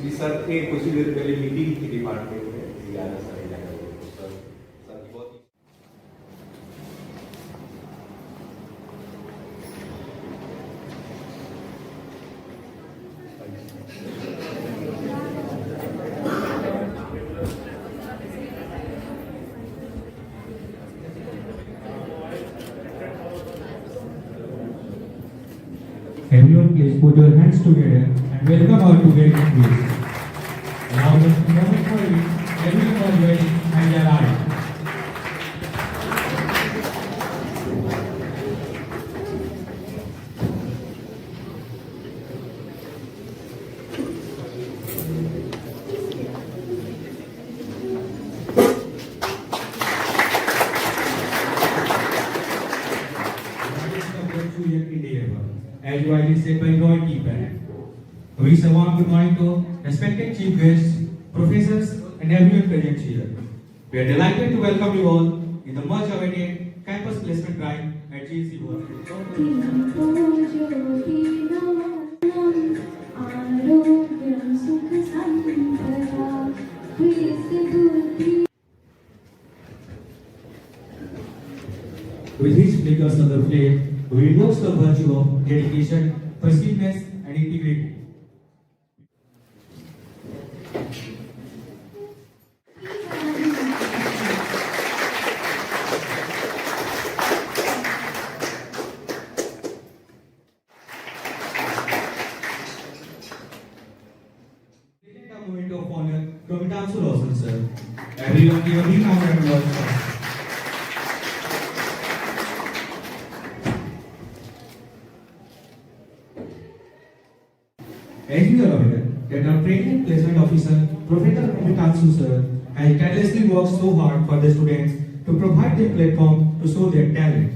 Actually sir थे कुछ ही देर पहले मीटिंग थी डिपार्टमेंट में 11 साढ़े 11 बजे तो सर की बहुत Everyone please put your hands together and welcome our student quiz. Now the moment for it, everyone was waiting and their eyes. As widely said by Roy T. Bennett. We say one good morning to respected chief guests, professors, and everyone present here. We are delighted to welcome you all in the much awaited campus placement drive at GC With his flickers of the flame, we invoke the virtue of dedication, persistency, and integrity. A moment of honor to Amitabh Rosal, sir. Everyone give a big round of applause, sir. As you are aware, that our training and placement officer, Professor Amitabh sir, has tirelessly worked so hard for the students to provide their platform to show their talent.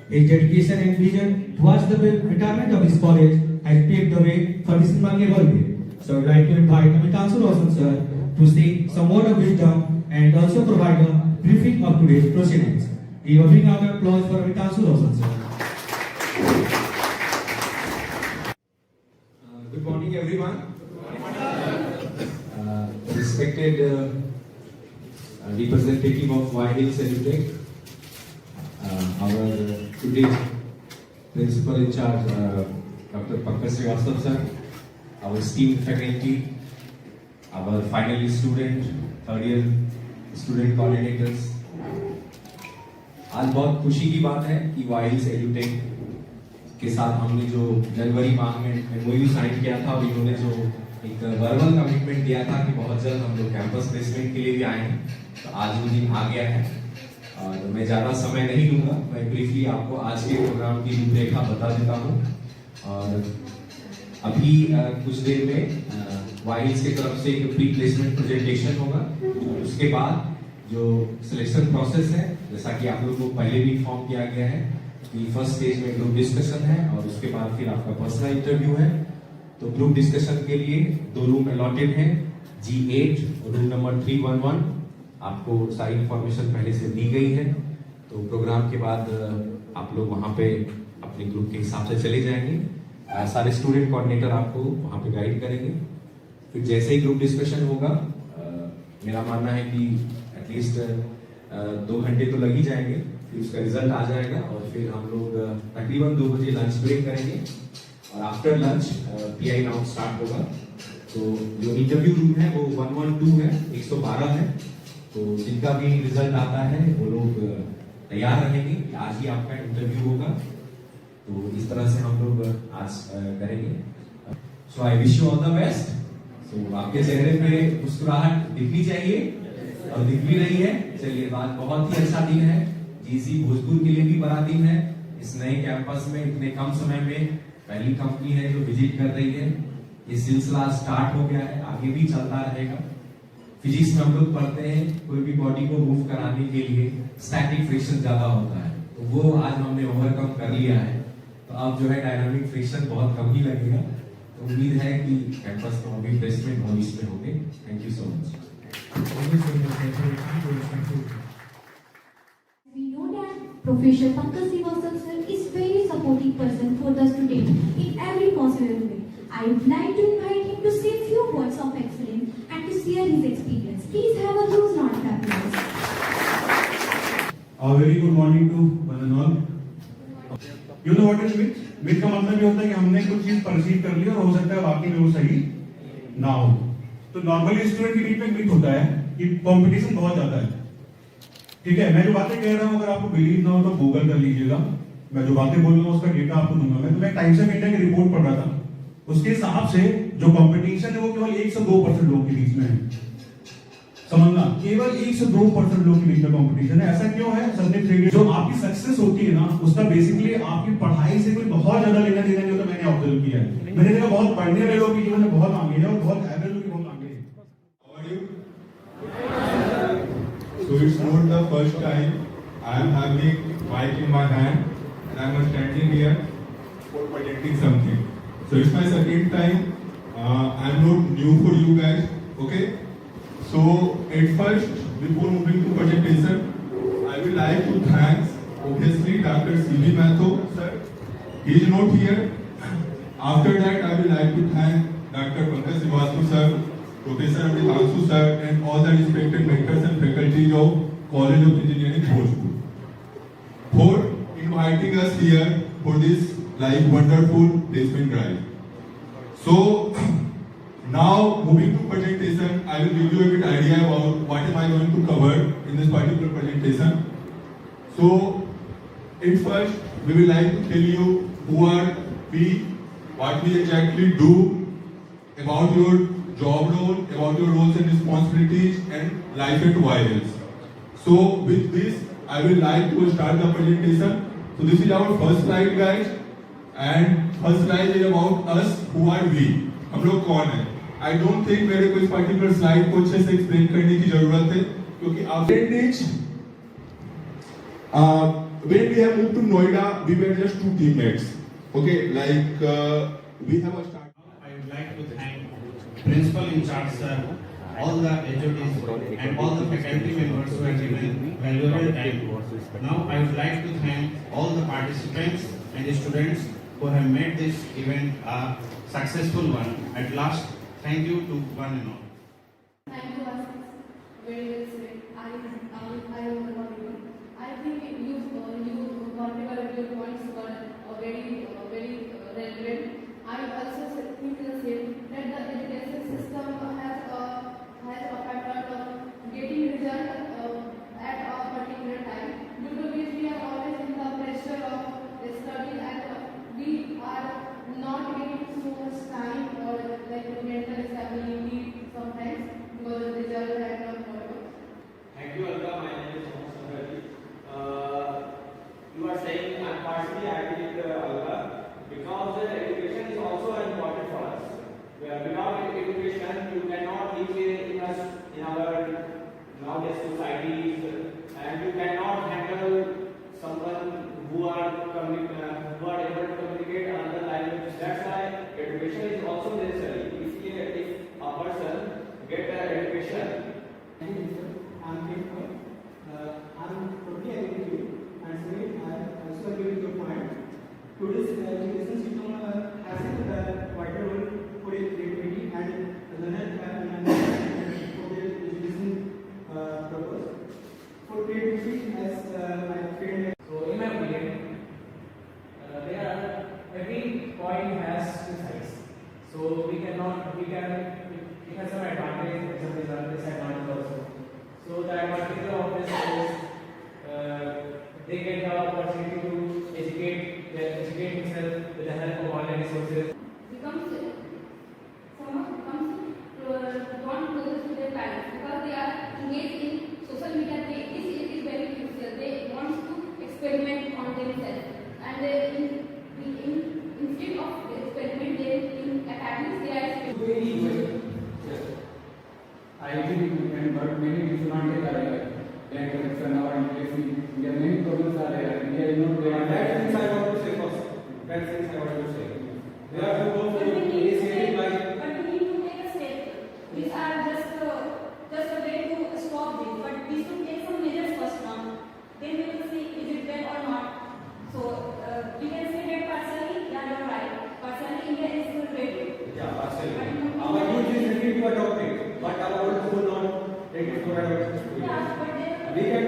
His dedication and vision towards the retirement of his college has paved the way for this remarkable day. So I would like to invite Amitabh Rosal sir to say some word of wisdom and also provide a briefing of today's proceedings. Give a big round of applause for Amitabh Rosal sir. Good morning, everyone. Respected representative of Y Hills Edutech, our today principal in charge, Dr. Pankaj Srivastava sir, our esteemed faculty, our finalist student, third year student coordinators. आज बहुत खुशी की बात है कि Y Hills Edutech के साथ हमने जो जनवरी माह में एमओयू साइन किया था और इन्होंने जो एक वर्बल कमिटमेंट दिया था कि बहुत जल्द हम लोग कैंपस प्लेसमेंट के लिए भी आएंगे, तो आज वो दिन आ गया है। और मैं ज़्यादा समय नहीं लूँगा, मैं ब्रीफली आपको आज के प्रोग्राम की रूपरेखा बता देता हूँ। और अभी कुछ देर में वाई हिल्स की तरफ से एक प्री प्लेसमेंट प्रेजेंटेशन होगा। उसके बाद जो सिलेक्शन प्रोसेस है, जैसा कि आप लोगों को पहले भी इन्फॉर्म किया गया है कि फर्स्ट स्टेज में ग्रुप डिस्कशन है और उसके बाद फिर आपका पर्सनल इंटरव्यू है। तो ग्रुप डिस्कशन के लिए 2 रूम अलॉटेड हैं, G8 और रूम नंबर 311। आपको सारी इंफॉर्मेशन पहले से दी गई है। तो प्रोग्राम के बाद आप लोग वहाँ पे अपने ग्रुप के हिसाब से चले जाएंगे। सारे स्टूडेंट कोऑर्डिनेटर आपको वहाँ पे गाइड करेंगे। फिर जैसे ही ग्रुप डिस्कशन होगा, मेरा मानना है कि एटलीस्ट 2 घंटे तो लग ही जाएंगे, फिर उसका रिजल्ट आ जाएगा और फिर हम लोग तकरीबन 2 बजे लंच ब्रेक करेंगे और after lunch pi round start होगा। तो जो इंटरव्यू रूम है वो 112 है, 112 है। तो जिनका भी रिजल्ट आता है वो लोग तैयार रहेंगे कि आज ही आपका इंटरव्यू होगा। तो इस तरह से हम लोग आज करेंगे। So I wish you all the best. So आपके चेहरे पे मुस्कुराहट दिखनी चाहिए और दिख भी रही है। चलिए, बात बहुत ही अच्छा दिन है, जीसी भोजपुर के लिए भी बड़ा दिन है। इस नए कैंपस में इतने कम समय में पहली कंपनी है जो विजिट कर रही है। ये सिलसिला स्टार्ट हो गया है, आगे भी चलता रहेगा। फिजिक्स में हम लोग पढ़ते हैं, कोई भी बॉडी को मूव कराने के लिए स्टैटिक फ्रिक्शन ज्यादा होता है, तो वो आज हमने ओवरकम कर लिया है। तो अब जो है डायनामिक फ्रिक्शन बहुत कम ही लगेगा। तो उम्मीद है कि कैंपस में अभी प्लेसमेंट भविष्य में होंगे। Thank you so much. We know that Professor Pankaj Srivastava sir is very supportive person for the student in every possible way. I would like to invite him to say a few words of excellence. A very good morning to one and all. You know what is myth? myth का मतलब ये होता है कि हमने कुछ चीज perceive कर ली और हो सकता है वाकई में वो सही ना हो. तो नॉर्मली स्टूडेंट के बीच में myth होता है कि कंपटीशन बहुत ज्यादा है. ठीक है, मैं जो बातें कह रहा हूँ अगर आपको बिलीव ना हो तो गूगल कर लीजिएगा. मैं जो बातें बोल रहा हूँ उसका डेटा आपको दूंगा. मैं टाइम्स ऑफ इंडिया की रिपोर्ट पढ़ रहा था. उसके हिसाब से जो कंपटीशन है वो केवल 1 से 2% लोगों के बीच में है. समझना, केवल 1 से 2% लोगों के बीच में कंपटीशन है. ऐसा क्यों है? सबने ट्रेड जो आपकी सक्सेस होती है ना उसका बेसिकली आपकी पढ़ाई से कोई बहुत ज्यादा लेना देना नहीं होता. मैंने ऑब्जर्व किया है. मैंने देखा बहुत पढ़ने वाले लोग की जीवन में बहुत आगे है और बहुत एवरेज लोग बहुत आगे है. So it's not the first time I am having mic in my hand and I am standing here for presenting something. So it's my second time. I am not new for you guys. Okay. So at first, before moving to presentation, I would like to thank obviously Dr. C.V. Mathur sir. He is not here. After that, I would like to thank Dr. Pankaj Srivastava sir, Professor Amitanshu sir, and all the respected mentors and faculty of College of Engineering Bhojpur for inviting us here for this like wonderful placement drive. So now moving to presentation, I will give you a bit idea about what am I going to cover in this particular presentation. So at first, we will like to tell you who are we, what we exactly do, about your job role, about your roles and responsibilities, and life at YLs. So with this, I will like to start the presentation. So this is our first slide, guys, and first slide is about us. Who are we? हम लोग कौन हैं? I don't think मेरे को इस particular slide को अच्छे से explain करने की जरूरत है क्योंकि advantage when we have moved to Noida, we were just 2 teammates. Okay, like we have a start. I would like to thank Principal in charge sir, all the HODs and all the faculty members who have given valuable time. Now I would like to thank all the participants and the students who have made this event a successful one. At last, thank you to one and all. Thank you, Asif. Very well said. I think you whatever your points were very relevant. I also think the same that the education system has a pattern of getting result at a particular time. Due to which we are always in the pressure of study and we are not getting so much time or like mental stability sometimes because of the result and not whatever. Thank you, Alka. My name is Thomas Sanghati. You are saying I'm partially agree with Alka because education is also important for us. Without education, you cannot live in our nowadays societies, and you cannot handle someone who are able to communicate another language. That's why education is also necessary. If a person get education. I'm grateful. I'm totally agree with you. And second, I also agree with your point. Today's education system has a vital role for creativity and learner for their education purpose. For creativity, as my friend. So in my opinion, every coin has 2 sides. So it has some advantage and some disadvantage also. So the advantage of this is they get the opportunity to educate themselves with the help of online resources. Someone becomes drawn closer to their parents because they are engaged in social media. This is very crucial. They want to experiment on themselves, and instead of experiment, in academics they are experimenting. I think but many people not take like corruption or inflation. There are many problems are there. India is not there. That's things I want to say first. That's things I want to say. We have to go for initiative like. But we need to take a step. These are just a way to stop this. But we should take some measures first now. Then we will see is it well or not. So we can say that partially, yeah, you're right. Partially, India is ready. Yeah, partially. Our youth is ready to adopt it, but our old people not ready for adoption. Yeah, but We can